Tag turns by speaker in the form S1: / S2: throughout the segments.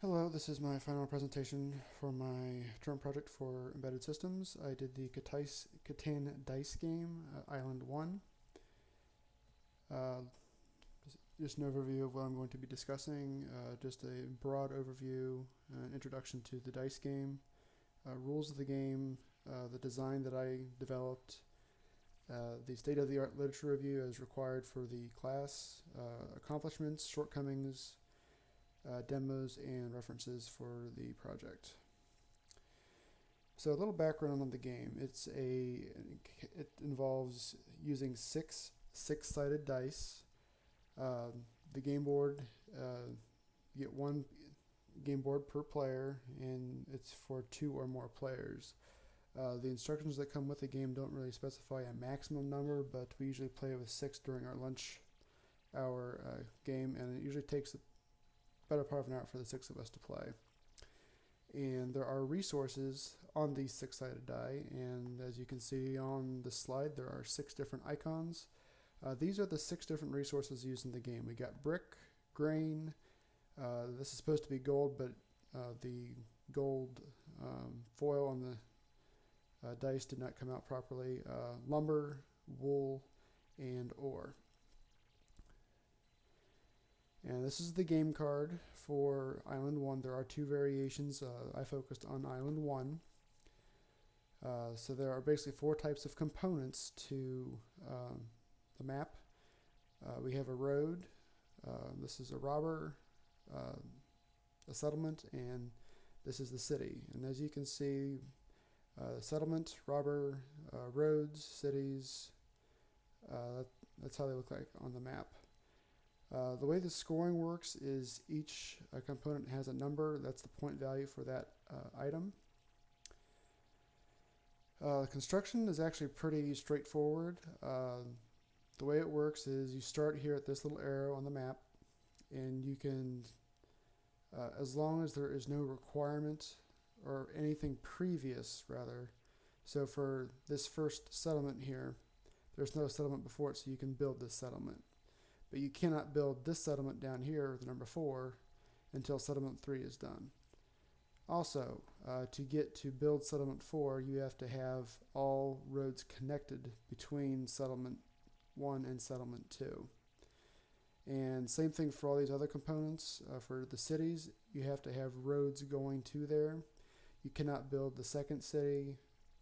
S1: Hello, this is my final presentation for my term project for embedded systems. I did the Catan dice game, Island 1. Uh, just an overview of what I'm going to be discussing, just a broad overview, an introduction to the dice game, rules of the game, the design that I developed, the state-of-the-art literature review as required for the class, accomplishments, shortcomings, demos, and references for the project. So a little background on the game. It involves using six-sided dice. The game board, you get one game board per player, and it's for 2 or more players. The instructions that come with the game don't really specify a maximum number, but we usually play with 6 during our lunch hour game, and it usually takes the better part of an hour for the 6 of us to play. And there are resources on these 6-sided die, and as you can see on the slide, there are 6 different icons. These are the 6 different resources used in the game. We got brick, grain. This is supposed to be gold, but the gold foil on the dice did not come out properly. Lumber, wool, and ore. And this is the game card for Island 1. There are 2 variations. I focused on Island 1. So there are basically 4 types of components to the map. We have a road. This is a robber, a settlement, and this is the city. And as you can see, settlement, robber, roads, cities, that's how they look like on the map. The way the scoring works is each component has a number. That's the point value for that item. Construction is actually pretty straightforward. The way it works is you start here at this little arrow on the map, and you can, as long as there is no requirement or anything previous, rather. So for this first settlement here, there's no settlement before it, so you can build this settlement. But you cannot build this settlement down here, the number 4, until settlement 3 is done. Also, to get to build settlement 4, you have to have all roads connected between settlement 1 and settlement 2. And same thing for all these other components. For the cities, you have to have roads going to there. You cannot build the second city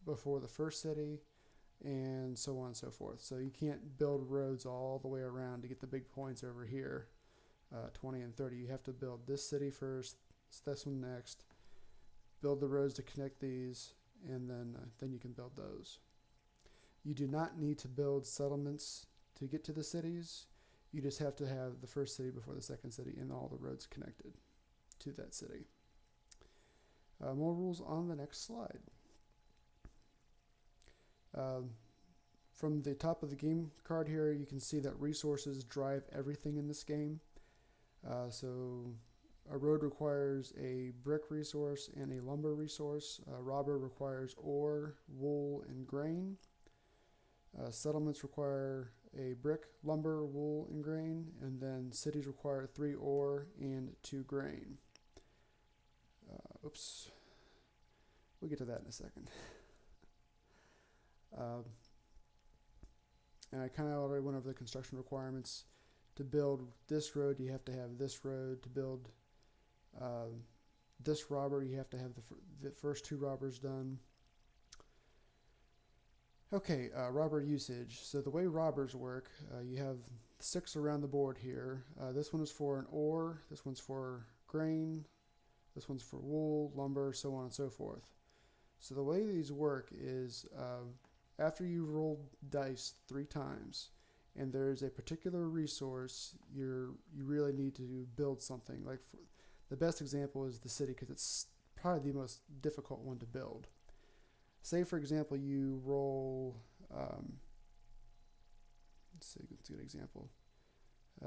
S1: before the first city, and so on and so forth. So you can't build roads all the way around to get the big points over here, 20 and 30. You have to build this city first, this one next, build the roads to connect these, and then you can build those. You do not need to build settlements to get to the cities. You just have to have the first city before the second city and all the roads connected to that city. More rules on the next slide. From the top of the game card here, you can see that resources drive everything in this game. So a road requires a brick resource and a lumber resource. A robber requires ore, wool, and grain. Settlements require a brick, lumber, wool, and grain. And then cities require 3 ore and 2 grain. Oops. We'll get to that in a second. And I kind of already went over the construction requirements. To build this road, you have to have this road. To build this robber, you have to have the first 2 robbers done. Okay, robber usage. So the way robbers work, you have 6 around the board here. This one is for an ore, this one's for grain, this one's for wool, lumber, so on and so forth. So the way these work is after you roll dice 3 times and there's a particular resource you really need to build something. Like the best example is the city, because it's probably the most difficult one to build. Say for example you roll, let's see, that's a good example.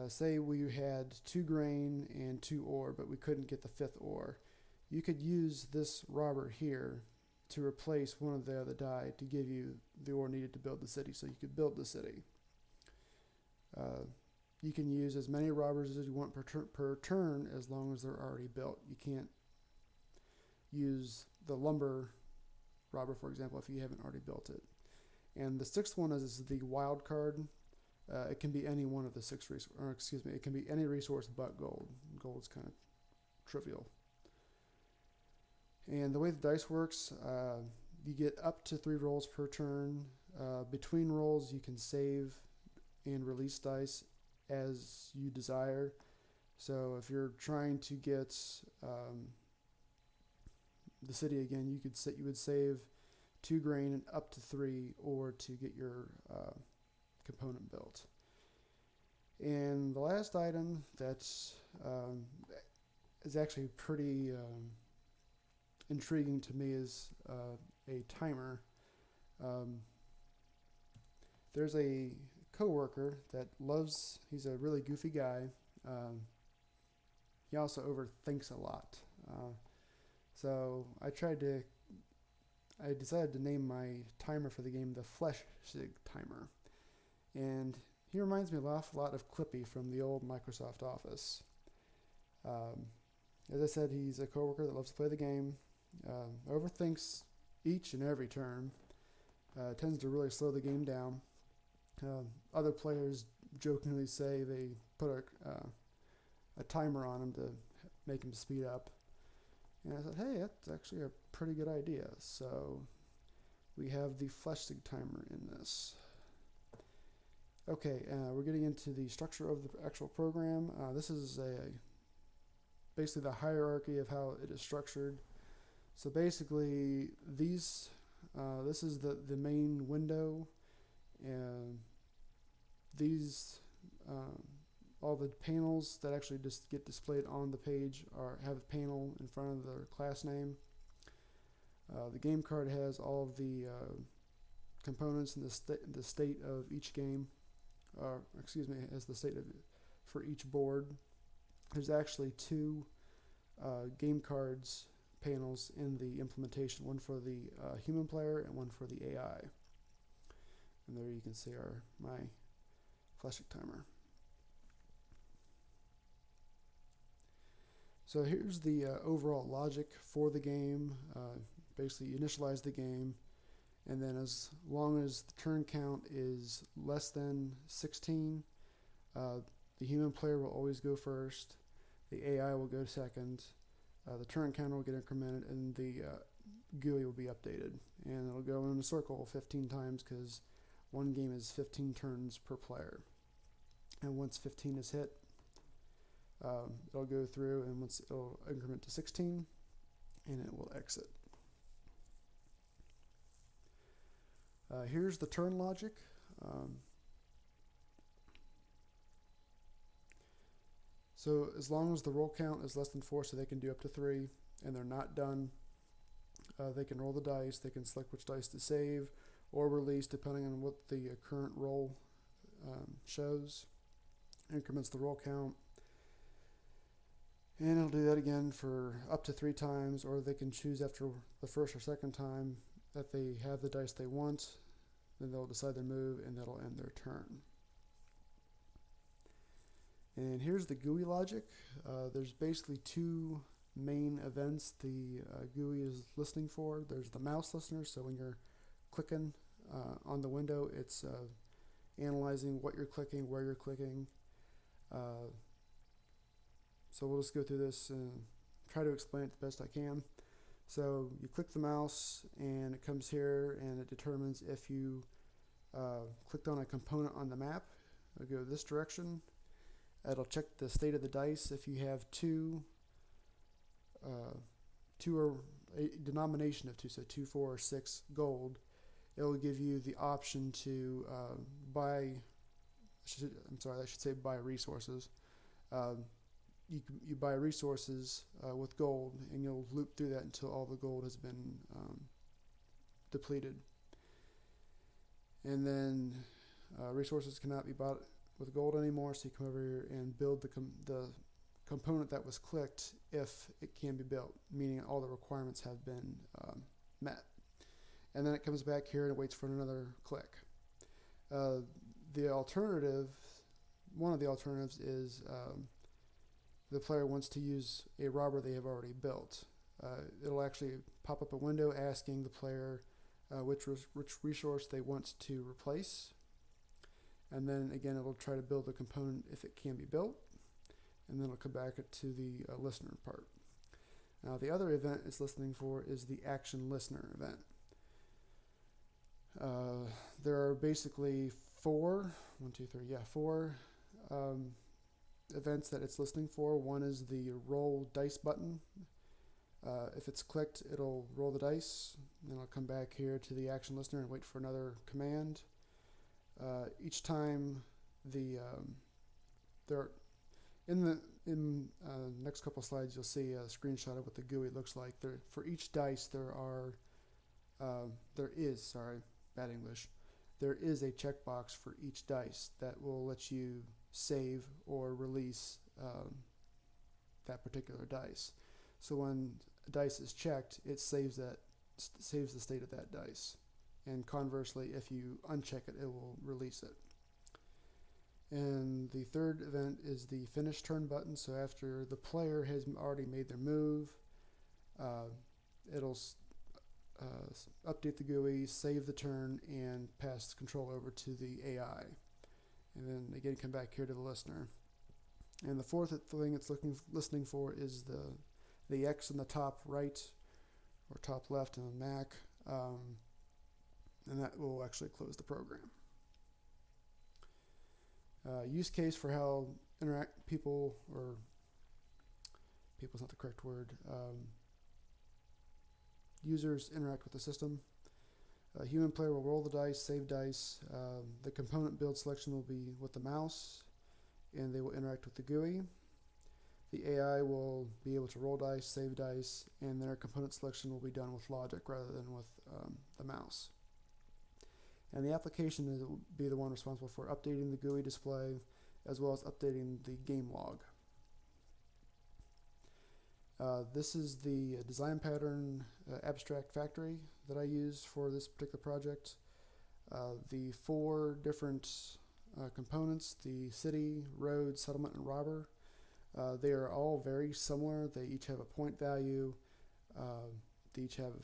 S1: Say we had 2 grain and 2 ore, but we couldn't get the 5th ore. You could use this robber here to replace one of the other die to give you the ore needed to build the city, so you could build the city. you can use as many robbers as you want per turn as long as they're already built. You can't use the lumber robber, for example, if you haven't already built it. And the sixth one is the wild card. It can be any one of the six it can be any resource but gold. Gold's kind of trivial. And the way the dice works, you get up to 3 rolls per turn. Between rolls, you can save and release dice as you desire. So if you're trying to get the city again, you would save 2 grain and up to 3, or to get your component built. And the last item that's is actually pretty intriguing to me is a timer. There's a coworker that he's a really goofy guy. He also overthinks a lot. So I decided to name my timer for the game the Fleshig timer. And he reminds me an awful lot of Clippy from the old Microsoft Office. As I said, he's a coworker that loves to play the game, overthinks each and every turn, tends to really slow the game down. Other players jokingly say they put a timer on him to make him speed up. And I said, hey, that's actually a pretty good idea. So we have the Fleshig timer in this. Okay, we're getting into the structure of the actual program. This is basically the hierarchy of how it is structured. So basically, this is the main window, and these all the panels that actually just get displayed on the page have a panel in front of their class name. The game card has all of the components and the state of each game. Has the state for each board. There's actually 2 game cards panels in the implementation, one for the human player and one for the AI. And there you can see my Fleshig timer. So here's the overall logic for the game. Basically, you initialize the game, and then as long as the turn count is less than 16, the human player will always go first, the AI will go second, the turn counter will get incremented, and the GUI will be updated. And it'll go in a circle 15 times because one game is 15 turns per player. And once 15 is hit, it'll go through, and once it'll increment to 16, and it will exit. Here's the turn logic. So as long as the roll count is less than 4, so they can do up to 3, and they're not done, they can roll the dice. They can select which dice to save or release depending on what the current roll shows. Increments the roll count. And it'll do that again for up to 3 times, or they can choose after the first or second time that they have the dice they want. Then they'll decide their move, and that'll end their turn. And here's the GUI logic. There's basically 2 main events the GUI is listening for. There's the mouse listener, so when you're clicking on the window, it's analyzing what you're clicking, where you're clicking. So we'll just go through this and try to explain it the best I can. So you click the mouse, and it comes here, and it determines if you clicked on a component on the map. It'll go this direction. It'll check the state of the dice. If you have 2 or a denomination of 2, so 2, 4, or 6 gold, it'll give you the option to buy. I should say buy resources. You buy resources with gold, and you'll loop through that until all the gold has been depleted. And then resources cannot be bought with gold anymore, so you come over here and build the component that was clicked if it can be built, meaning all the requirements have been met. And then it comes back here and it waits for another click. The alternative one of the alternatives is the player wants to use a robber they have already built. It'll actually pop up a window asking the player which resource they want to replace. And then again, it'll try to build the component if it can be built. And then it'll come back to the listener part. Now, the other event it's listening for is the action listener event. There are basically four events that it's listening for. One is the roll dice button. If it's clicked, it'll roll the dice. Then I'll come back here to the action listener and wait for another command. Each time in next couple of slides, you'll see a screenshot of what the GUI looks like. For each dice, there is a checkbox for each dice that will let you save or release that particular dice. So when a dice is checked, it saves the state of that dice. And conversely, if you uncheck it, it will release it. And the third event is the finish turn button. So after the player has already made their move, it'll update the GUI, save the turn, and pass control over to the AI. And then again, come back here to the listener. And the fourth thing it's listening for is the X in the top right or top left on the Mac. And that will actually close the program. Use case for how people's not the correct word, users interact with the system. A human player will roll the dice, save dice. The component build selection will be with the mouse, and they will interact with the GUI. The AI will be able to roll dice, save dice, and their component selection will be done with logic rather than with the mouse. And the application will be the one responsible for updating the GUI display as well as updating the game log. This is the design pattern abstract factory that I use for this particular project. The four different components, the city, road, settlement, and robber, they are all very similar. They each have a point value. They each have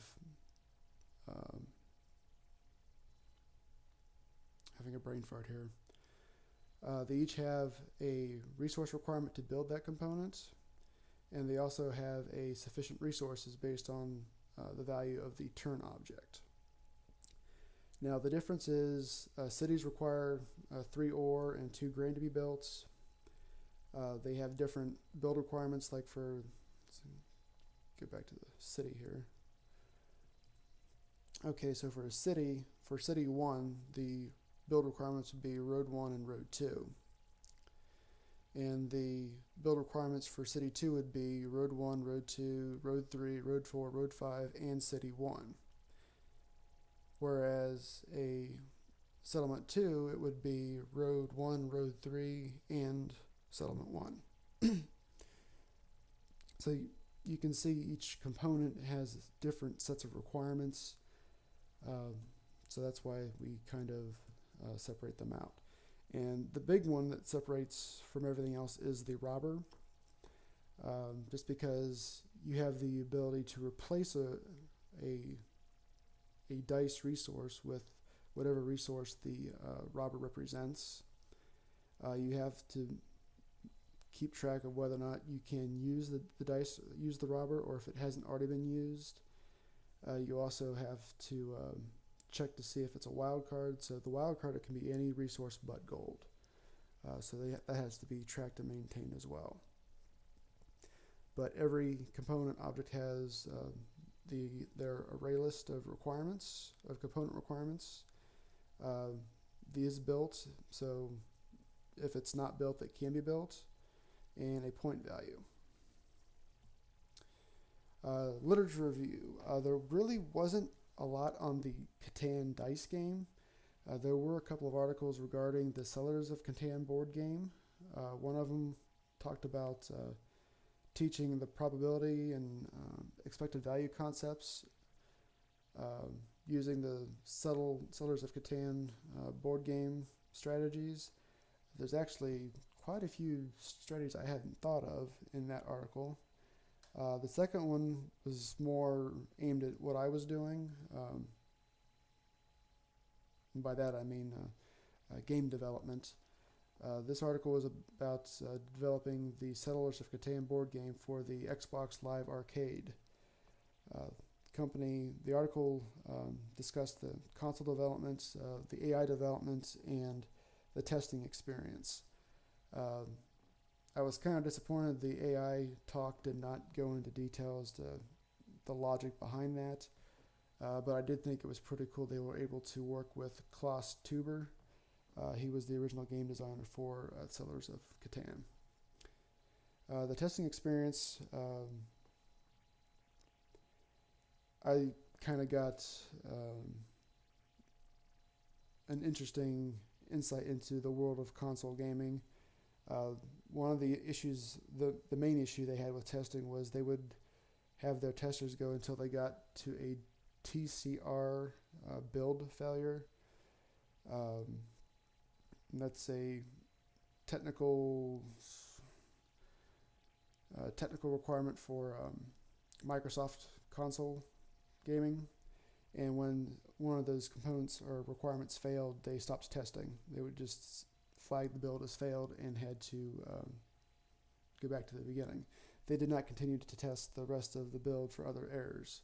S1: having a brain fart here. They each have a resource requirement to build that component, and they also have a sufficient resources based on the value of the turn object. Now the difference is cities require 3 ore and 2 grain to be built. They have different build requirements, like let's get back to the city here. Okay, so for city 1, the build requirements would be road 1 and road 2. And the build requirements for city 2 would be road 1, road 2, road 3, road 4, road 5, and city 1. Whereas a settlement 2, it would be road 1, road 3, and settlement 1. So you can see each component has different sets of requirements. So that's why we kind of separate them out. And the big one that separates from everything else is the robber, just because you have the ability to replace a dice resource with whatever resource the robber represents. You have to keep track of whether or not you can use the dice, use the robber, or if it hasn't already been used. You also have to check to see if it's a wild card. So the wild card, it can be any resource but gold. So that has to be tracked and maintained as well. But every component object has their array list of requirements, of component requirements. These built, so if it's not built, it can be built, and a point value. Literature review. There really wasn't a lot on the Catan dice game. There were a couple of articles regarding the Sellers of Catan board game. One of them talked about teaching the probability and expected value concepts using the Sellers of Catan board game strategies. there's actually quite a few strategies I hadn't thought of in that article. The second one was more aimed at what I was doing. And by that I mean game development. This article was about developing the Settlers of Catan board game for the Xbox Live Arcade. The article discussed the console developments, the AI developments, and the testing experience. I was kind of disappointed the AI talk did not go into details to the logic behind that, but I did think it was pretty cool they were able to work with Klaus Tuber. He was the original game designer for Settlers of Catan. The testing experience, I kind of got an interesting insight into the world of console gaming. One of the issues, the main issue they had with testing was they would have their testers go until they got to a TCR build failure. That's a technical requirement for Microsoft console gaming, and when one of those components or requirements failed, they stopped testing. They would just flag the build as failed and had to go back to the beginning. They did not continue to test the rest of the build for other errors,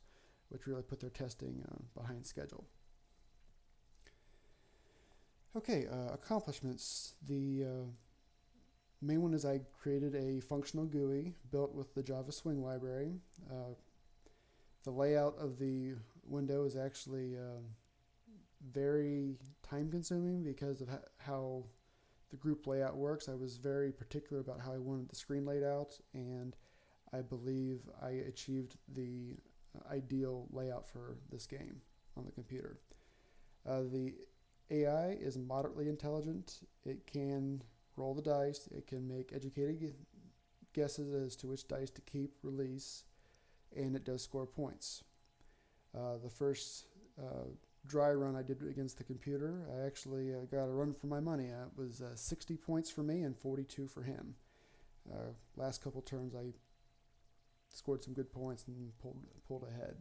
S1: which really put their testing behind schedule. Okay, accomplishments. The main one is I created a functional GUI built with the Java Swing library. The layout of the window is actually very time consuming because of how the group layout works. I was very particular about how I wanted the screen laid out, and I believe I achieved the ideal layout for this game on the computer. The AI is moderately intelligent. It can roll the dice. It can make educated guesses as to which dice to keep, release, and it does score points. The first dry run I did against the computer, I actually got a run for my money. It was 60 points for me and 42 for him. Last couple turns I scored some good points and pulled ahead.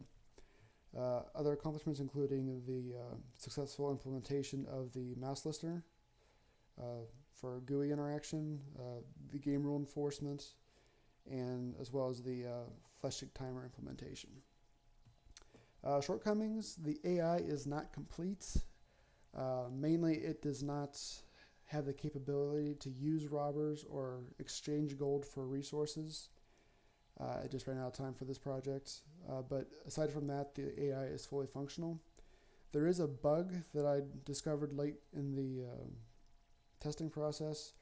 S1: Other accomplishments including the successful implementation of the mouse listener for GUI interaction, the game rule enforcement, and as well as the flash tick timer implementation. Shortcomings: the AI is not complete. Mainly, it does not have the capability to use robbers or exchange gold for resources. I just ran out of time for this project. But aside from that, the AI is fully functional. There is a bug that I discovered late in the testing process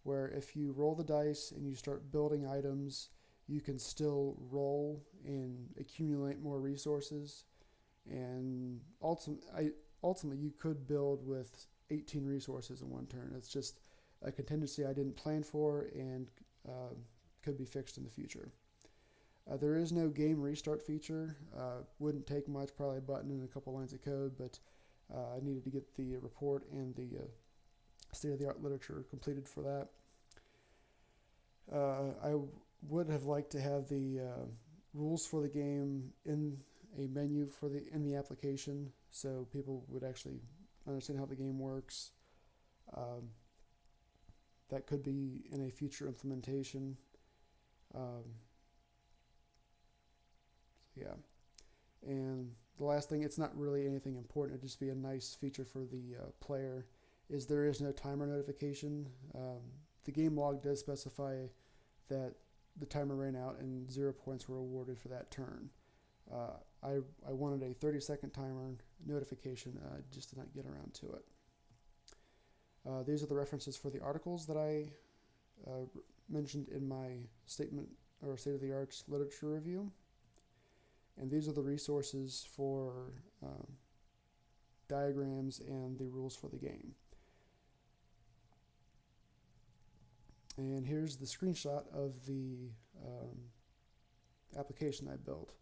S1: where if you roll the dice and you start building items, you can still roll and accumulate more resources. And ultimately, you could build with 18 resources in one turn. It's just a contingency I didn't plan for and could be fixed in the future. There is no game restart feature. Wouldn't take much, probably a button and a couple lines of code, but I needed to get the report and the state-of-the-art literature completed for that. I would have liked to have the rules for the game in a menu in the application, so people would actually understand how the game works. That could be in a future implementation. Yeah. And the last thing, it's not really anything important, it'd just be a nice feature for the player, is there is no timer notification. The game log does specify that the timer ran out and 0 points were awarded for that turn. I wanted a 30-second timer notification, just did not get around to it. These are the references for the articles that I mentioned in my statement or state-of-the-art literature review. And these are the resources for diagrams and the rules for the game. And here's the screenshot of the application I built.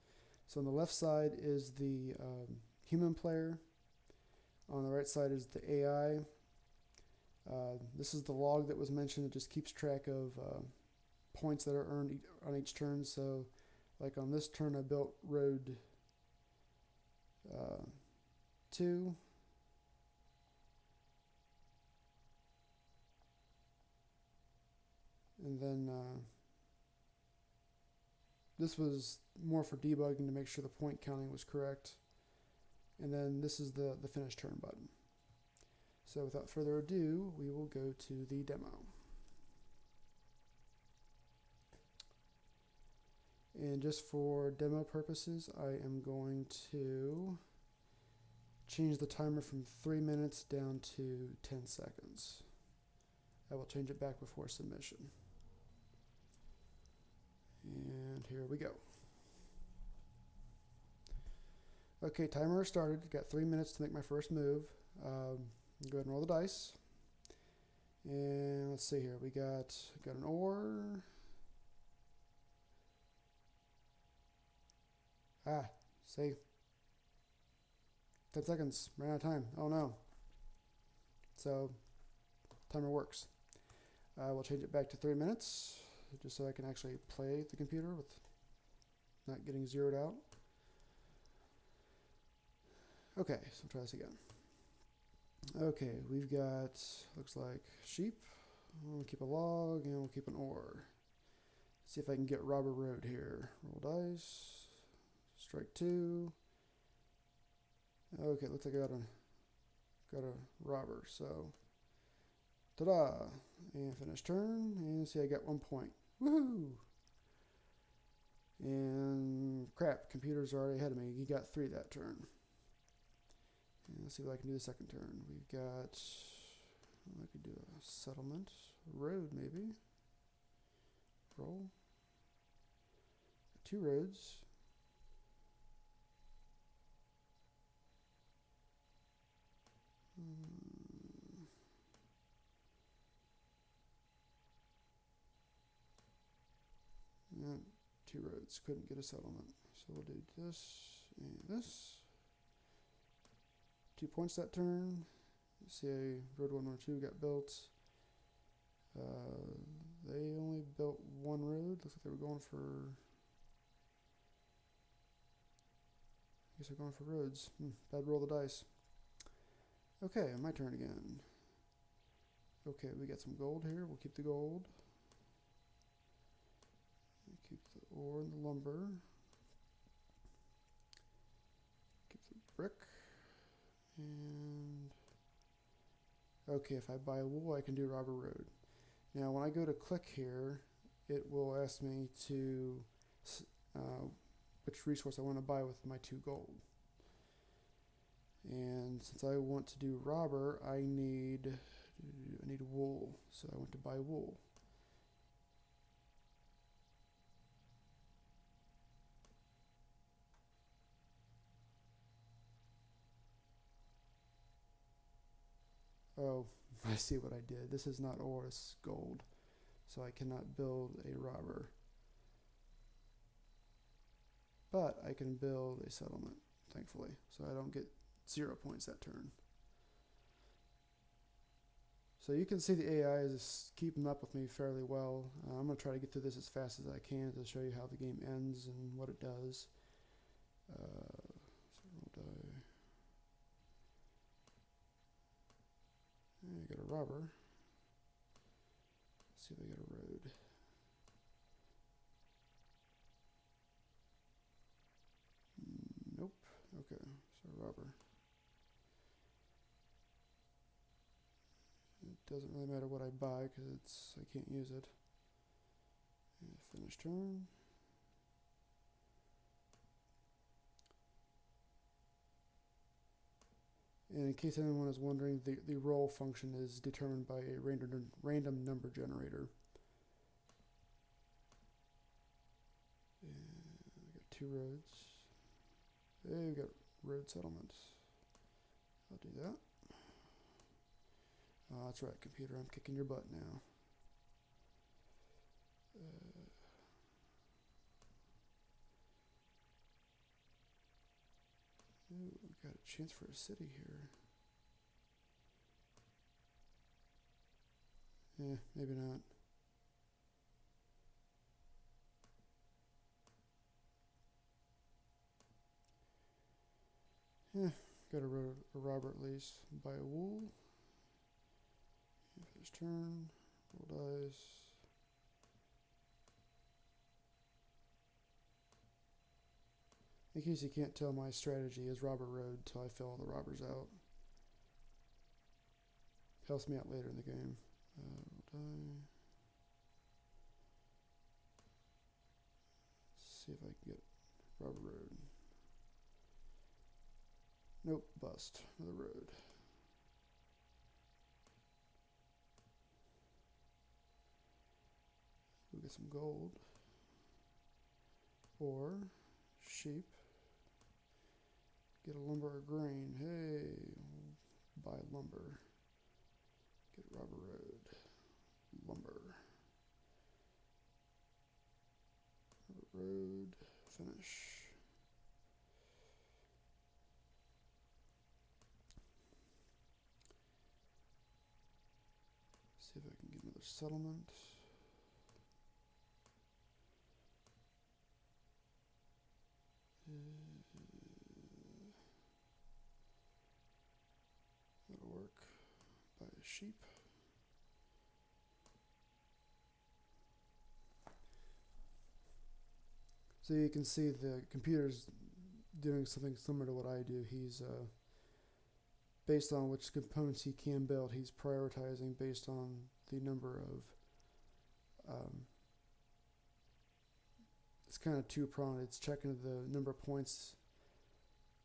S1: So on the left side is the human player. On the right side is the AI. This is the log that was mentioned. It just keeps track of points that are earned on each turn. So, like on this turn, I built road 2. And then this was more for debugging to make sure the point counting was correct. And then this is the finish turn button. So without further ado, we will go to the demo. And just for demo purposes, I am going to change the timer from 3 minutes down to 10 seconds. I will change it back before submission. And here we go. Okay, timer started. Got 3 minutes to make my first move. Go ahead and roll the dice. And let's see here. We got an ore. See. 10 seconds. Ran out of time. Oh no. So, timer works. We'll change it back to 3 minutes, just so I can actually play the computer with not getting zeroed out. Okay, so try this again. Okay, we've got, looks like sheep. We'll keep a log, and we'll keep an ore. See if I can get robber road here. Roll dice. Strike 2. Okay, looks like I got a robber, so ta-da! And finish turn, and see I got 1 point. Woohoo! And crap, computer's already ahead of me. He got 3 that turn. And let's see what I can do the second turn. We've got, I could do a settlement, road maybe. Roll. 2 roads. And 2 roads. Couldn't get a settlement. So we'll do this and this. 2 points that turn. See, road 1 or 2 got built. They only built 1 road. Looks like they were going for, I guess they're going for roads. Bad roll the dice. Okay, my turn again. Okay, we got some gold here. We'll keep the gold. Keep the ore and the lumber. Keep the brick. And okay, if I buy wool, I can do robber road. Now, when I go to click here, it will ask me to which resource I want to buy with my 2 gold. And since I want to do robber, I need wool, so I want to buy wool. Oh, I see what I did. This is not ore, it's gold. So I cannot build a robber. But I can build a settlement, thankfully. So I don't get 0 points that turn. So you can see the AI is keeping up with me fairly well. I'm going to try to get through this as fast as I can to show you how the game ends and what it does. So roll die. And I got a robber. Let's see if I get a road. Nope. Okay, so robber. It doesn't really matter what I buy because I can't use it. And finish turn. And in case anyone is wondering, the roll function is determined by a random number generator. And we got 2 roads. Hey, we got road settlements. I'll do that. That's right, computer, I'm kicking your butt now. Ooh, we got a chance for a city here. Maybe not. Got a robber at least. Buy a wool. His turn. Roll dice. In case you can't tell, my strategy is robber road till I fill all the robbers out. Helps me out later in the game. Roll die. Let's see if I can get robber road. Nope, bust. Another road. We'll get some gold. Or sheep. Get a lumber or grain. Hey, buy lumber. Get robber road. Lumber. Robber road. Finish. See if I can get another settlement. That'll work. Buy a sheep. So you can see the computer's doing something similar to what I do. He's based on which components he can build, he's prioritizing based on the number of it's kind of two-pronged. It's checking the number of points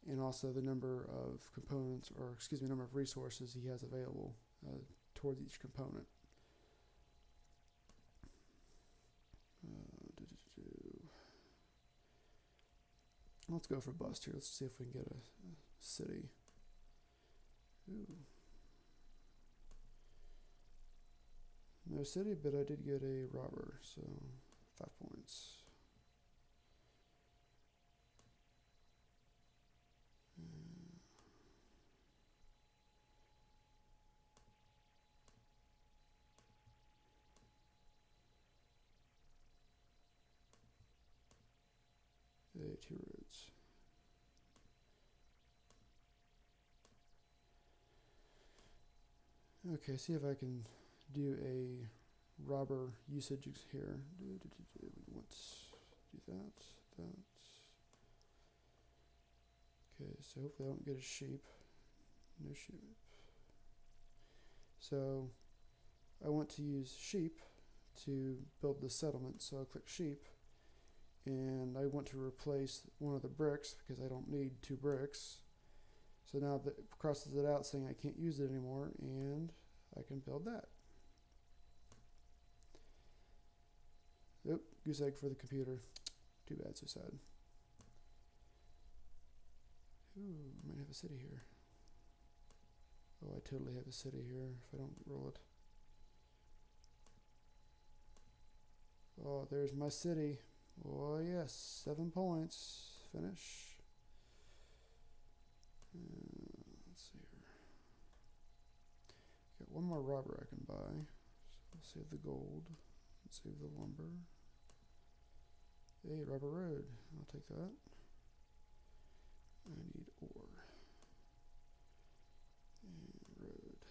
S1: and also the number of components, or excuse me, number of resources he has available towards each component. Let's go for bust here. Let's see if we can get a city. Ooh. No city, but I did get a robber, so 5 points. 2 roads. Okay, see if I can do a robber usage here. We want to do that. Okay, so hopefully I don't get a sheep. No sheep. So I want to use sheep to build the settlement. So I'll click sheep, and I want to replace one of the bricks because I don't need 2 bricks. So now that crosses it out saying I can't use it anymore, and I can build that. Oop, goose egg for the computer. Too bad, so sad. Ooh, might have a city here. Oh, I totally have a city here if I don't roll it. Oh, there's my city. Oh yes, 7 points. Finish. Let's see here. Got one more robber I can buy. So I'll save the gold. Save the lumber. Hey, robber road. I'll take that. I need ore. And road.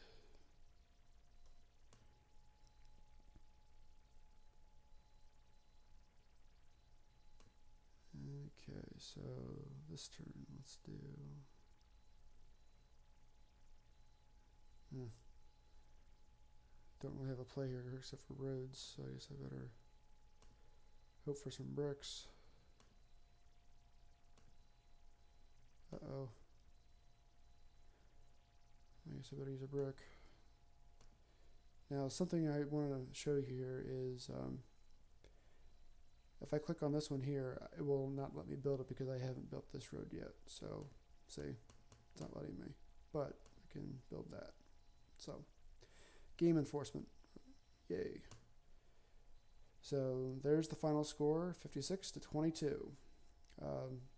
S1: Okay, so this turn, let's do... Don't really have a play here except for roads, so I guess I better hope for some bricks. Uh-oh. I guess I better use a brick. Now, something I want to show you here is if I click on this one here, it will not let me build it because I haven't built this road yet. So, see, it's not letting me. But I can build that. So, game enforcement. Yay. So, there's the final score, 56 to 22.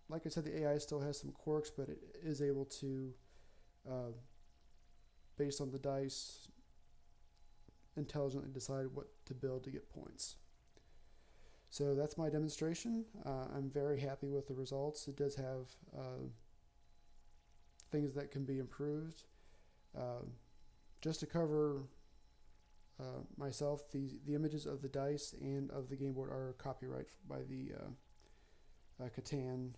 S1: Like I said, the AI still has some quirks, but it is able to, based on the dice, intelligently decide what to build to get points. So that's my demonstration. I'm very happy with the results. It does have things that can be improved. Just to cover myself, the images of the dice and of the game board are copyright by the Catan,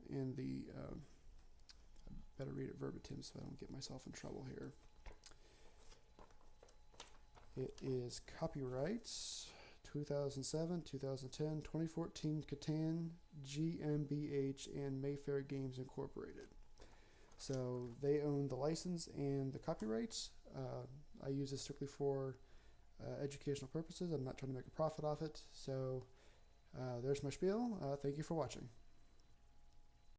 S1: and the I better read it verbatim so I don't get myself in trouble here. It is copyright 2007, 2010, 2014 Catan, GmbH, and Mayfair Games Incorporated. So they own the license and the copyrights. I use this strictly for educational purposes. I'm not trying to make a profit off it. So there's my spiel. Thank you for watching.